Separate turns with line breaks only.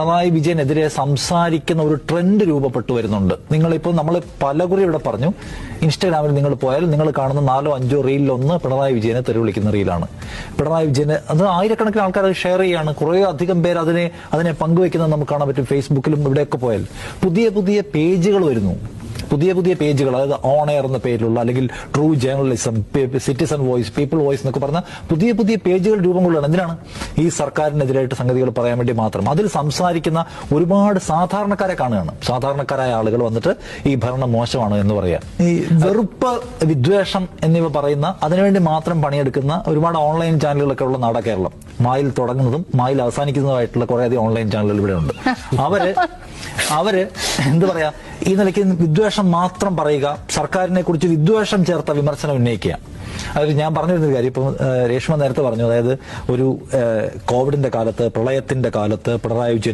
പിണറായി വിജയനെതിരെ സംസാരിക്കുന്ന ഒരു ട്രെൻഡ് രൂപപ്പെട്ടു വരുന്നുണ്ട്. നിങ്ങളിപ്പോൾ നമ്മൾ പലകുറി ഇവിടെ പറഞ്ഞു, ഇൻസ്റ്റാഗ്രാമിൽ നിങ്ങൾ പോയാൽ നിങ്ങൾ കാണുന്ന 4-5 റീലിലൊന്ന് പിണറായി വിജയനെ തെറി വിളിക്കുന്ന റീലാണ്. പിണറായി വിജയന് അത് ആയിരക്കണക്കിന് ആൾക്കാർ അത് ഷെയർ ചെയ്യാണ്. കുറേ അധികം പേര് അതിനെ പങ്കുവെക്കുന്നത് നമുക്ക് കാണാൻ പറ്റും. ഫേസ്ബുക്കിലും ഇവിടെയൊക്കെ പോയാൽ പുതിയ പുതിയ പേജുകൾ വരുന്നു. പുതിയ പേജുകൾ, അതായത് ഓൺ എയർ എന്ന പേരിലുള്ള, അല്ലെങ്കിൽ true journalism, citizen voice, people voice എന്നൊക്കെ പറഞ്ഞ പുതിയ പേജുകൾ രൂപം കൊള്ളുകയാണ്. എന്തിനാണ്? ഈ സർക്കാരിനെതിരായിട്ട് സംഗതികൾ പറയാൻ വേണ്ടി മാത്രം. അതിൽ സംസാരിക്കുന്ന ഒരുപാട് സാധാരണക്കാരെ കാണുകയാണ്. സാധാരണക്കാരായ ആളുകൾ വന്നിട്ട് ഈ ഭരണം മോശമാണ് എന്ന് പറയാം. ഈ വെറുപ്പ്, വിദ്വേഷം എന്നിവ പറയുന്ന, അതിനുവേണ്ടി മാത്രം പണിയെടുക്കുന്ന ഒരുപാട് ഓൺലൈൻ ചാനലുകളൊക്കെ ഉള്ള നാടാ കേരളം. മായിൽ തുടങ്ങുന്നതും മായിൽ അവസാനിക്കുന്നതുമായിട്ടുള്ള കുറേയധികം ഓൺലൈൻ ചാനലുകൾ ഇവിടെ ഉണ്ട്. അവര് എന്ത് പറയാ, ഈ നിലയ്ക്ക് വിദ്വേഷം മാത്രം പറയുക, സർക്കാരിനെ കുറിച്ച് വിദ്വേഷം ചേർത്ത വിമർശനം ഉന്നയിക്കുക. അതായത് ഞാൻ പറഞ്ഞിരുന്നൊരു കാര്യം, ഇപ്പം രേഷ്മ നേരത്തെ പറഞ്ഞു, അതായത് ഒരു കോവിഡിന്റെ കാലത്ത്, പ്രളയത്തിന്റെ കാലത്ത് പിണറായി വിജയൻ